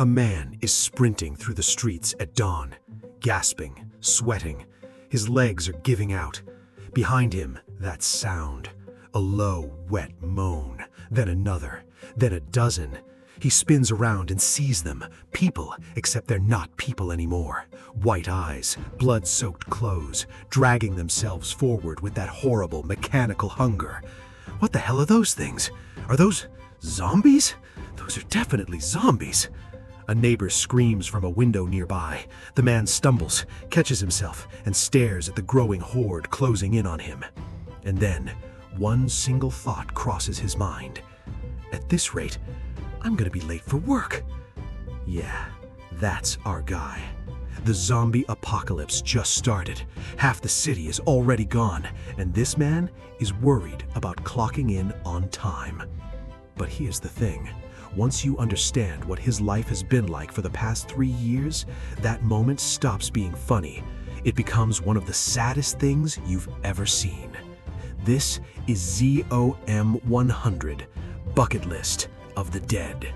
A man is sprinting through the streets at dawn, gasping, sweating. His legs are giving out. Behind him, that sound. A low, wet moan, then another, then a dozen. He spins around and sees them, people, except they're not people anymore. White eyes, blood-soaked clothes, dragging themselves forward with that horrible mechanical hunger. What the hell are those things? Are those zombies? Those are definitely zombies. A neighbor screams from a window nearby. The man stumbles, catches himself, and stares at the growing horde closing in on him. And then, one single thought crosses his mind. At this rate, I'm gonna be late for work. Yeah, that's our guy. The zombie apocalypse just started. Half the city is already gone, and this man is worried about clocking in on time. But here's the thing. Once you understand what his life has been like for the past 3 years, that moment stops being funny. It becomes one of the saddest things you've ever seen. This is ZOM 100, Bucket List of the Dead.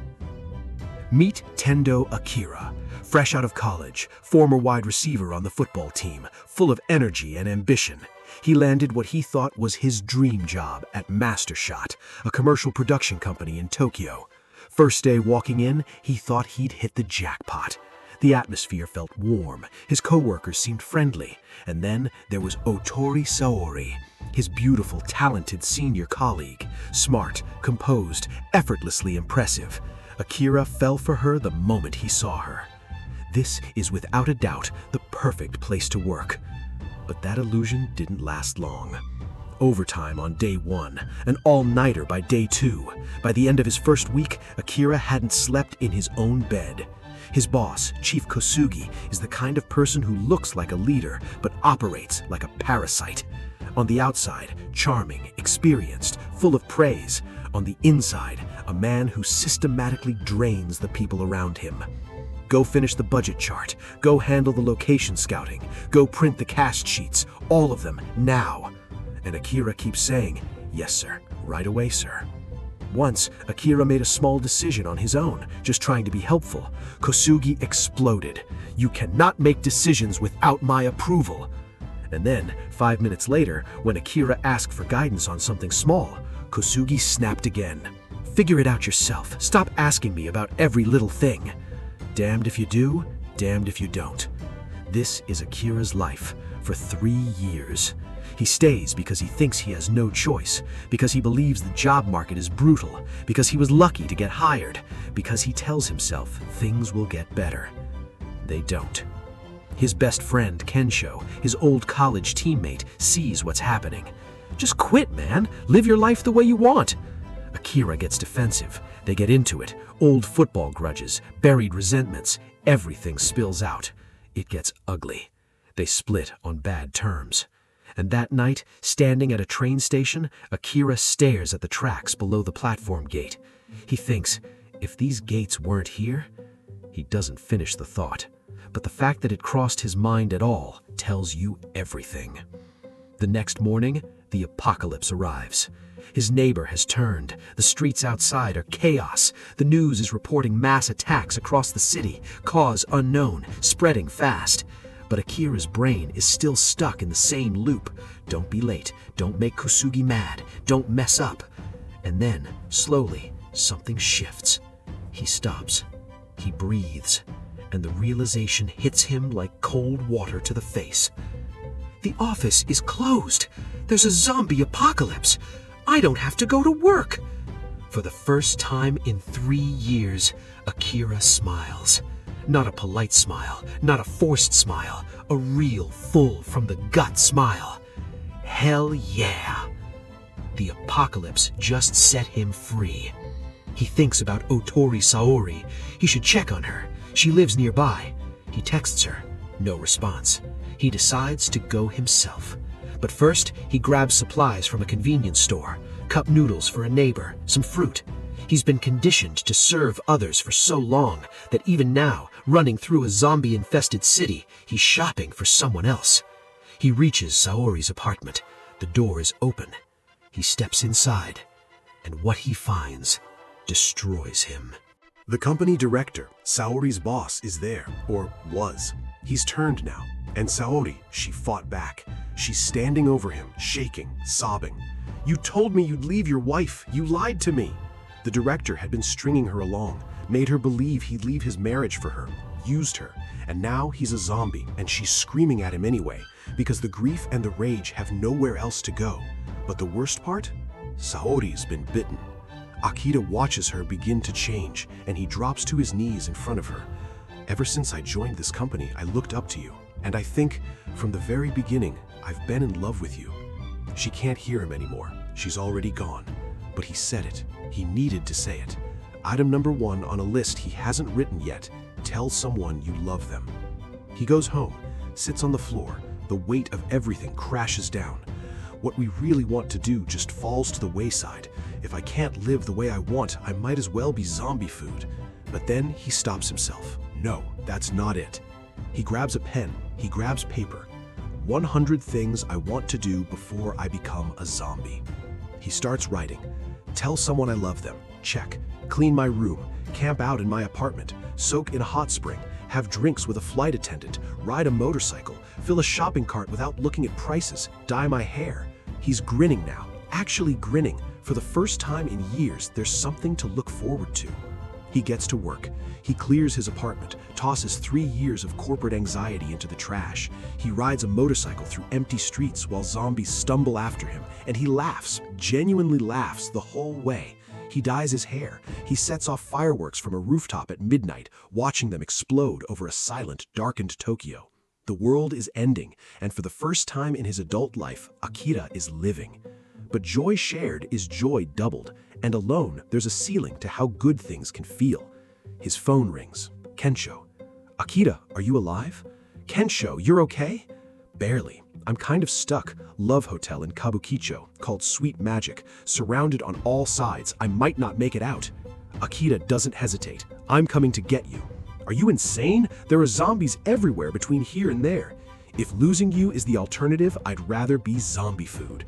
Meet Tendo Akira, fresh out of college, former wide receiver on the football team, full of energy and ambition. He landed what he thought was his dream job at Mastershot, a commercial production company in Tokyo. First day walking in, he thought he'd hit the jackpot. The atmosphere felt warm, his coworkers seemed friendly, and then there was Otori Saori, his beautiful, talented senior colleague, smart, composed, effortlessly impressive. Akira fell for her the moment he saw her. This is without a doubt the perfect place to work. But that illusion didn't last long. Overtime on day 1, an all-nighter by day 2. By the end of his first week, Akira hadn't slept in his own bed. His boss, Chief Kosugi, is the kind of person who looks like a leader, but operates like a parasite. On the outside, charming, experienced, full of praise. On the inside, a man who systematically drains the people around him. Go finish the budget chart. Go handle the location scouting. Go print the cast sheets. All of them, now. And Akira keeps saying, "Yes, sir. Right away, sir." Once, Akira made a small decision on his own, just trying to be helpful. Kosugi exploded. "You cannot make decisions without my approval." And then, 5 minutes later, when Akira asked for guidance on something small, Kosugi snapped again. "Figure it out yourself. Stop asking me about every little thing." Damned if you do, damned if you don't. This is Akira's life for 3 years. He stays because he thinks he has no choice, because he believes the job market is brutal, because he was lucky to get hired, because he tells himself things will get better. They don't. His best friend, Kensho, his old college teammate, sees what's happening. "Just quit, man. Live your life the way you want." Akira gets defensive. They get into it. Old football grudges, buried resentments, everything spills out. It gets ugly. They split on bad terms. And that night, standing at a train station, Akira stares at the tracks below the platform gate. He thinks, if these gates weren't here, he doesn't finish the thought. But the fact that it crossed his mind at all tells you everything. The next morning, the apocalypse arrives. His neighbor has turned. The streets outside are chaos. The news is reporting mass attacks across the city, cause unknown, spreading fast. But Akira's brain is still stuck in the same loop. Don't be late. Don't make Kosugi mad. Don't mess up. And then, slowly, something shifts. He stops. He breathes. And the realization hits him like cold water to the face. The office is closed. There's a zombie apocalypse. I don't have to go to work. For the first time in 3 years, Akira smiles. Not a polite smile, not a forced smile, a real, full, from-the-gut smile. Hell yeah! The apocalypse just set him free. He thinks about Otori Saori. He should check on her. She lives nearby. He texts her. No response. He decides to go himself. But first, he grabs supplies from a convenience store. Cup noodles for a neighbor, some fruit. He's been conditioned to serve others for so long that even now, running through a zombie-infested city, he's shopping for someone else. He reaches Saori's apartment. The door is open. He steps inside, and what he finds destroys him. The company director, Saori's boss, is there, or was. He's turned now, and Saori, she fought back. She's standing over him, shaking, sobbing. "You told me you'd leave your wife. You lied to me." The director had been stringing her along, made her believe he'd leave his marriage for her, used her, and now he's a zombie, and she's screaming at him anyway, because the grief and the rage have nowhere else to go. But the worst part? Saori's been bitten. Akira watches her begin to change, and he drops to his knees in front of her. "Ever since I joined this company, I looked up to you, and I think, from the very beginning, I've been in love with you." She can't hear him anymore. She's already gone. But he said it. He needed to say it. Item number 1 on a list he hasn't written yet: tell someone you love them. He goes home, sits on the floor. The weight of everything crashes down. What we really want to do just falls to the wayside. If I can't live the way I want, I might as well be zombie food. But then he stops himself. No, that's not it. He grabs a pen. He grabs paper. 100 things I want to do before I become a zombie. He starts writing. Tell someone I love them. Check. Clean my room. Camp out in my apartment. Soak in a hot spring. Have drinks with a flight attendant. Ride a motorcycle. Fill a shopping cart without looking at prices. Dye my hair. He's grinning now. Actually grinning. For the first time in years, there's something to look forward to. He gets to work. He clears his apartment, tosses 3 years of corporate anxiety into the trash. He rides a motorcycle through empty streets while zombies stumble after him, and he laughs, genuinely laughs the whole way. He dyes his hair. He sets off fireworks from a rooftop at midnight, watching them explode over a silent, darkened Tokyo. The world is ending, and for the first time in his adult life, Akira is living. But joy shared is joy doubled, and alone there's a ceiling to how good things can feel. His phone rings. Kensho. "Akira, are you alive?" "Kensho, you're okay?" "Barely. I'm kind of stuck. Love hotel in Kabukicho, called Sweet Magic, surrounded on all sides. I might not make it out." Akira doesn't hesitate. "I'm coming to get you." "Are you insane? There are zombies everywhere between here and there. If losing you is the alternative, I'd rather be zombie food."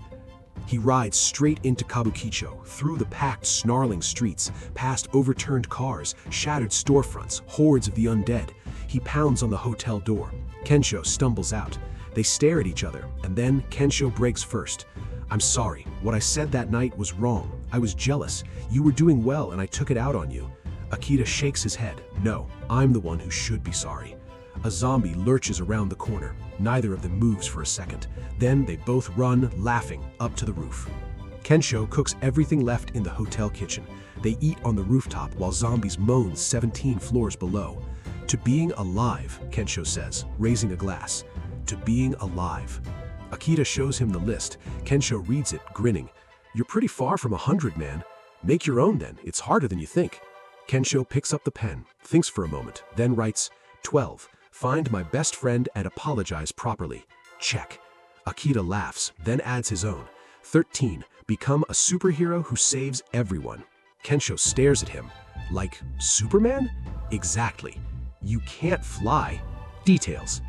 He rides straight into Kabukicho, through the packed, snarling streets, past overturned cars, shattered storefronts, hordes of the undead. He pounds on the hotel door. Kensho stumbles out. They stare at each other, and then Kensho breaks first. "I'm sorry. What I said that night was wrong. I was jealous. You were doing well, and I took it out on you." Akira shakes his head. "No, I'm the one who should be sorry." A zombie lurches around the corner. Neither of them moves for a second. Then they both run, laughing, up to the roof. Kensho cooks everything left in the hotel kitchen. They eat on the rooftop while zombies moan 17 floors below. "To being alive," Kensho says, raising a glass. "To being alive." Akira shows him the list. Kensho reads it, grinning. "You're pretty far from 100, man. Make your own then. It's harder than you think." Kensho picks up the pen, thinks for a moment, then writes, 12. Find my best friend and apologize properly. Check. Akira laughs, then adds his own. 13. Become a superhero who saves everyone. Kensho stares at him. Like Superman? Exactly. You can't fly. Details.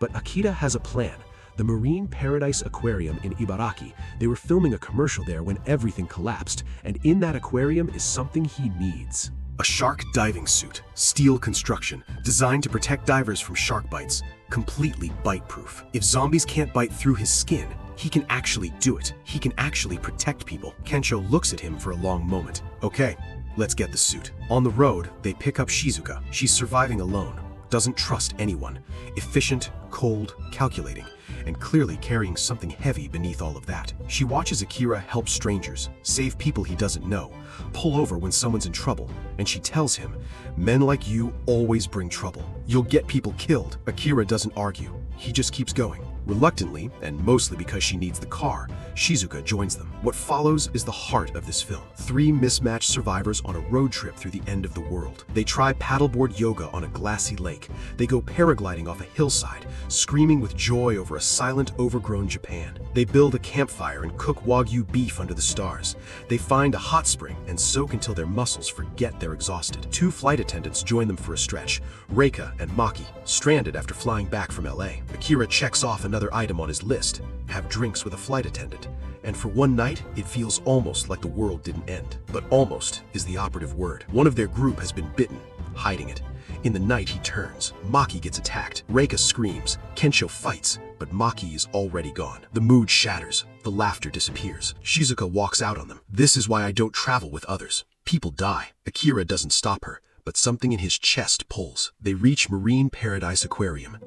But Akira has a plan. The Marine Paradise Aquarium in Ibaraki. They were filming a commercial there when everything collapsed, and in that aquarium is something he needs. A shark diving suit, steel construction, designed to protect divers from shark bites, completely bite-proof. If zombies can't bite through his skin, he can actually do it. He can actually protect people. Kensho looks at him for a long moment. Okay, let's get the suit. On the road, they pick up Shizuka. She's surviving alone, doesn't trust anyone. Efficient, cold, calculating, and clearly carrying something heavy beneath all of that. She watches Akira help strangers, save people he doesn't know, pull over when someone's in trouble, and she tells him, men like you always bring trouble. You'll get people killed. Akira doesn't argue. He just keeps going. Reluctantly, and mostly because she needs the car, Shizuka joins them. What follows is the heart of this film. 3 mismatched survivors on a road trip through the end of the world. They try paddleboard yoga on a glassy lake. They go paragliding off a hillside, screaming with joy over a silent, overgrown Japan. They build a campfire and cook Wagyu beef under the stars. They find a hot spring and soak until their muscles forget they're exhausted. 2 flight attendants join them for a stretch, Reika and Maki, stranded after flying back from LA. Akira checks off another item on his list, have drinks with a flight attendant. And for one night, it feels almost like the world didn't end. But almost is the operative word. One of their group has been bitten, hiding it. In the night, he turns. Maki gets attacked. Reika screams. Kensho fights, but Maki is already gone. The mood shatters. The laughter disappears. Shizuka walks out on them. This is why I don't travel with others. People die. Akira doesn't stop her, but something in his chest pulls. They reach Marine Paradise Aquarium.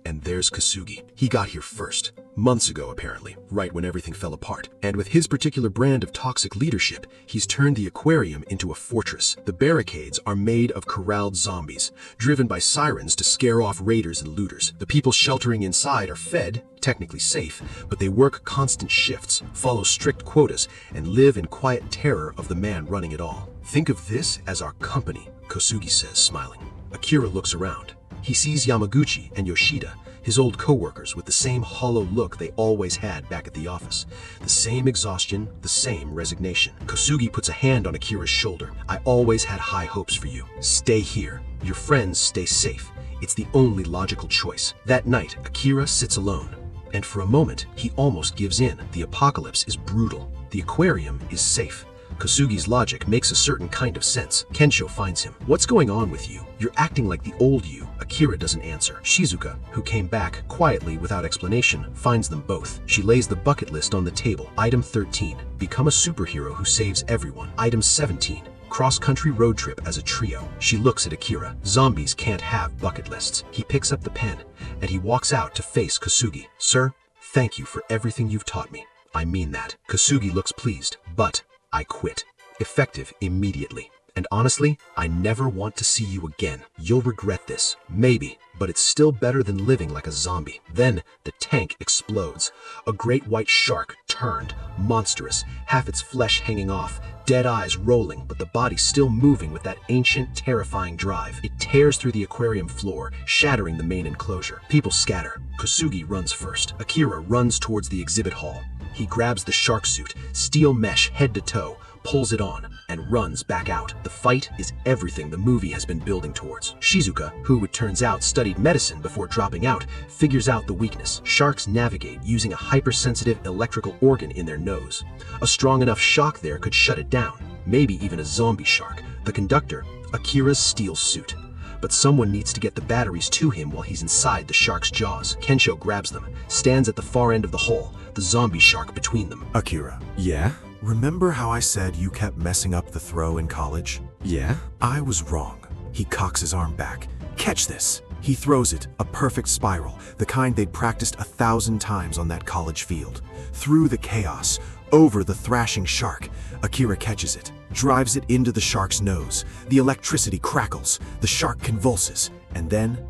And there's Kasugi. He got here first. Months ago, apparently, right when everything fell apart. And with his particular brand of toxic leadership, he's turned the aquarium into a fortress. The barricades are made of corralled zombies, driven by sirens to scare off raiders and looters. The people sheltering inside are fed, technically safe, but they work constant shifts, follow strict quotas, and live in quiet terror of the man running it all. Think of this as our company, Kosugi says, smiling. Akira looks around. He sees Yamaguchi and Yoshida, his old co-workers, with the same hollow look they always had back at the office. The same exhaustion, the same resignation. Kosugi puts a hand on Akira's shoulder. I always had high hopes for you. Stay here. Your friends stay safe. It's the only logical choice. That night, Akira sits alone. And for a moment, he almost gives in. The apocalypse is brutal. The aquarium is safe. Kosugi's logic makes a certain kind of sense. Kensho finds him. What's going on with you? You're acting like the old you. Akira doesn't answer. Shizuka, who came back quietly without explanation, finds them both. She lays the bucket list on the table. Item 13, become a superhero who saves everyone. Item 17, cross-country road trip as a trio. She looks at Akira. Zombies can't have bucket lists. He picks up the pen, and he walks out to face Kosugi. Sir, thank you for everything you've taught me. I mean that. Kosugi looks pleased, but I quit. Effective immediately. And honestly, I never want to see you again. You'll regret this. Maybe, but it's still better than living like a zombie. Then the tank explodes. A great white shark turned, monstrous, half its flesh hanging off, dead eyes rolling, but the body still moving with that ancient, terrifying drive. It tears through the aquarium floor, shattering the main enclosure. People scatter. Kosugi runs first. Akira runs towards the exhibit hall. He grabs the shark suit, steel mesh head to toe, pulls it on, and runs back out. The fight is everything the movie has been building towards. Shizuka, who it turns out studied medicine before dropping out, figures out the weakness. Sharks navigate using a hypersensitive electrical organ in their nose. A strong enough shock there could shut it down, maybe even a zombie shark. The conductor, Akira's steel suit. But someone needs to get the batteries to him while he's inside the shark's jaws. Kensho grabs them, stands at the far end of the hole, the zombie shark between them. Akira. Yeah? Remember how I said you kept messing up the throw in college? Yeah? I was wrong. He cocks his arm back. Catch this. He throws it, a perfect spiral, the kind they'd practiced 1,000 times on that college field. Through the chaos, over the thrashing shark. Akira catches it, drives it into the shark's nose. The electricity crackles, the shark convulses, and then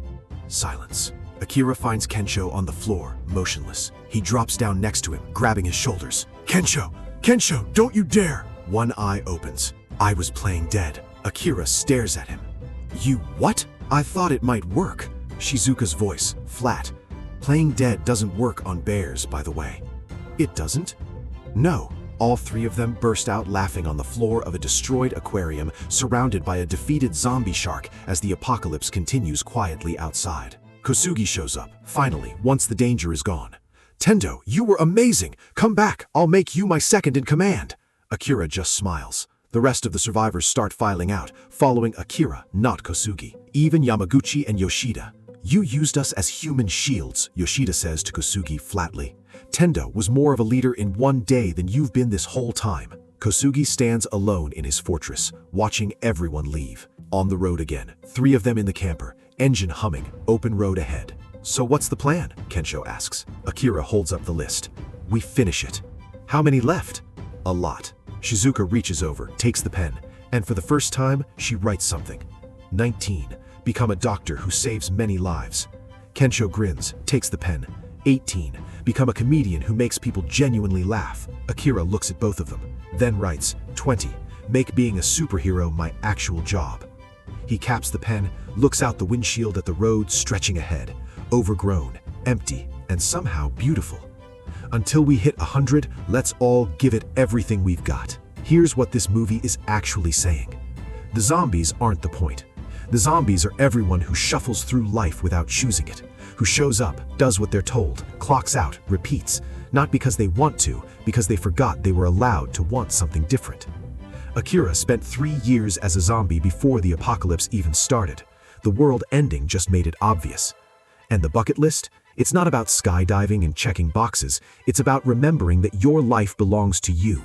silence. Akira finds Kensho on the floor, motionless. He drops down next to him, grabbing his shoulders. Kensho! Kensho, don't you dare! One eye opens. I was playing dead. Akira stares at him. You what? I thought it might work. Shizuka's voice, flat. Playing dead doesn't work on bears, by the way. It doesn't? No. All three of them burst out laughing on the floor of a destroyed aquarium, surrounded by a defeated zombie shark as the apocalypse continues quietly outside. Kosugi shows up, finally, once the danger is gone. Tendo, you were amazing! Come back, I'll make you my second in command! Akira just smiles. The rest of the survivors start filing out, following Akira, not Kosugi. Even Yamaguchi and Yoshida. You used us as human shields, Yoshida says to Kosugi flatly. Tendo was more of a leader in one day than you've been this whole time. Kosugi stands alone in his fortress, watching everyone leave. On the road again, three of them in the camper, engine humming, open road ahead. So what's the plan? Kensho asks. Akira holds up the list. We finish it. How many left? A lot. Shizuka reaches over, takes the pen, and for the first time, she writes something. 19. Become a doctor who saves many lives. Kensho grins, takes the pen. 18. Become a comedian who makes people genuinely laugh. Akira looks at both of them, then writes, 20. Make being a superhero my actual job. He caps the pen, looks out the windshield at the road stretching ahead, overgrown, empty, and somehow beautiful. Until we hit 100, let's all give it everything we've got. Here's what this movie is actually saying. The zombies aren't the point. The zombies are everyone who shuffles through life without choosing it, who shows up, does what they're told, clocks out, repeats, Not because they want to, because they forgot they were allowed to want something different. Akira spent 3 years as a zombie before the apocalypse even started. The world ending just made it obvious. And the bucket list? It's not about skydiving and checking boxes. It's about remembering that your life belongs to you.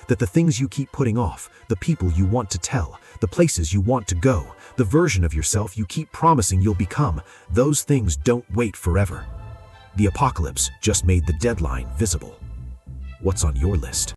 That the things you keep putting off, the people you want to tell, the places you want to go, the version of yourself you keep promising you'll become, those things don't wait forever. The apocalypse just made the deadline visible. What's on your list?